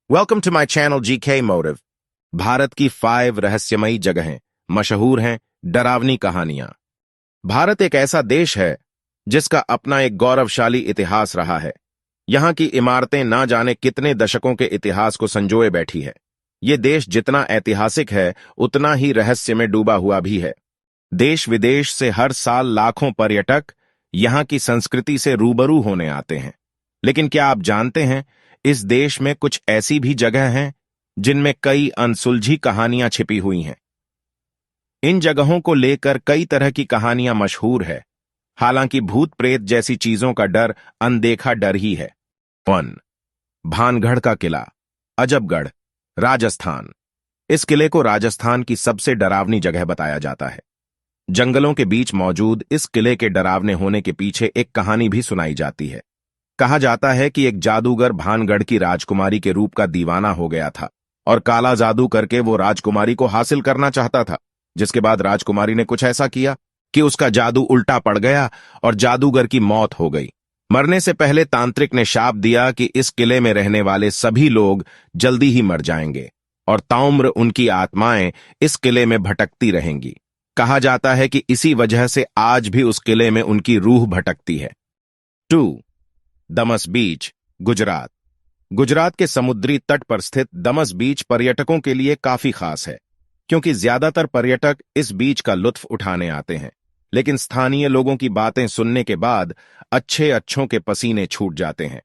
Welcome to my channel GK motive. Bharat की 5 रहस्यमयी जगहें मशहूर हैं डरावनी कहानियां। भारत एक ऐसा देश है जिसका अपना एक गौरवशाली इतिहास रहा है। यहां की इमारतें ना जाने कितने दशकों के इतिहास को संजोए बैठी है। ये देश जितना ऐतिहासिक है उतना ही रहस्य में डूबा हुआ भी है। देश विदेश से हर साल लाखों पर्यटक यहां की संस्कृति से रूबरू होने आते हैं। लेकिन क्या आप जानते हैं, इस देश में कुछ ऐसी भी जगह हैं जिनमें कई अनसुलझी कहानियां छिपी हुई हैं। इन जगहों को लेकर कई तरह की कहानियां मशहूर है। हालांकि भूत प्रेत जैसी चीजों का डर अनदेखा डर ही है। 1. भानगढ़ का किला, अजबगढ़, राजस्थान। इस किले को राजस्थान की सबसे डरावनी जगह बताया जाता है। जंगलों के बीच मौजूद इस किले के डरावने होने के पीछे एक कहानी भी सुनाई जाती है। कहा जाता है कि एक जादूगर भानगढ़ की राजकुमारी के रूप का दीवाना हो गया था और काला जादू करके वो राजकुमारी को हासिल करना चाहता था, जिसके बाद राजकुमारी ने कुछ ऐसा किया कि उसका जादू उल्टा पड़ गया और जादूगर की मौत हो गई। मरने से पहले तांत्रिक ने शाप दिया कि इस किले में रहने वाले सभी लोग जल्दी ही मर जाएंगे और ताउम्र उनकी आत्माएं इस किले में भटकती रहेंगी। कहा जाता है कि इसी वजह से आज भी उस किले में उनकी रूह भटकती है। 2. दमस बीच, गुजरात। गुजरात के समुद्री तट पर स्थित दमस बीच पर्यटकों के लिए काफी खास है, क्योंकि ज्यादातर पर्यटक इस बीच का लुत्फ उठाने आते हैं। लेकिन स्थानीय लोगों की बातें सुनने के बाद अच्छों के पसीने छूट जाते हैं।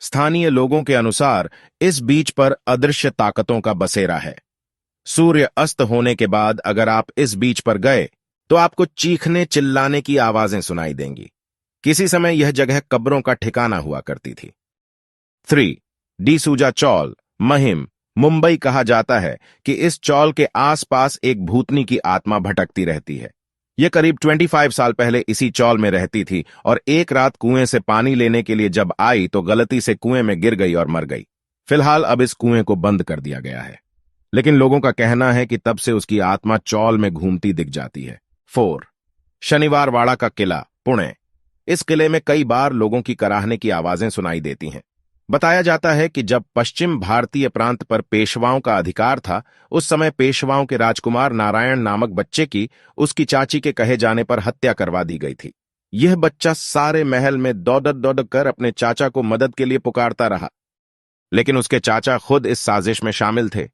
स्थानीय लोगों के अनुसार इस बीच पर अदृश्य ताकतों का बसेरा है। सूर्य अस्त होने के बाद अगर आप इस बीच पर गए तो आपको चीखने चिल्लाने की आवाजें सुनाई देंगी। किसी समय यह जगह कब्रों का ठिकाना हुआ करती थी। 3. डिसूजा चौल, महिम, मुंबई। कहा जाता है कि इस चौल के आसपास एक भूतनी की आत्मा भटकती रहती है। यह करीब 25 साल पहले इसी चौल में रहती थी और एक रात कुएं से पानी लेने के लिए जब आई तो गलती से कुएं में गिर गई और मर गई। फिलहाल अब इस कुएं को बंद कर दिया गया है, लेकिन लोगों का कहना है कि तब से उसकी आत्मा चौल में घूमती दिख जाती है। 4. शनिवार वाड़ा का किला, पुणे। इस किले में कई बार लोगों की कराहने की आवाजें सुनाई देती हैं। बताया जाता है कि जब पश्चिम भारतीय प्रांत पर पेशवाओं का अधिकार था, उस समय पेशवाओं के राजकुमार नारायण नामक बच्चे की उसकी चाची के कहे जाने पर हत्या करवा दी गई थी। यह बच्चा सारे महल में दौड़ कर अपने चाचा को मदद के लिए पुकारता रहा, लेकिन उसके चाचा खुद इस साजिश में शामिल थे।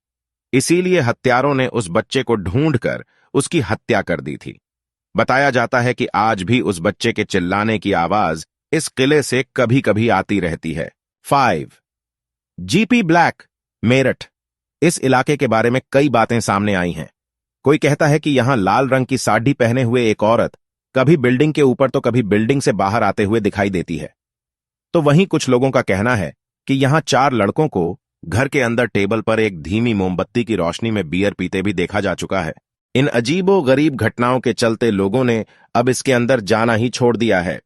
इसीलिए हत्यारों ने उस बच्चे को ढूंढकर उसकी हत्या कर दी थी। बताया जाता है कि आज भी उस बच्चे के चिल्लाने की आवाज इस किले से कभी कभी आती रहती है। 5. GP black, Meerut. इस इलाके के बारे में कई बातें सामने आई हैं। कोई कहता है कि यहां लाल रंग की साड़ी पहने हुए एक औरत कभी बिल्डिंग के ऊपर तो कभी बिल्डिंग से बाहर आते हुए दिखाई देती है। तो वहीं कुछ लोगों का कहना है कि यहां 4 लड़कों को घर के अंदर टेबल पर एक धीमी मोमबत्ती की रोशनी में बियर पीते भी देखा जा चुका है। इन अजीबो गरीब घटनाओं के चलते लोगों ने अब इसके अंदर जाना ही छोड़ दिया है।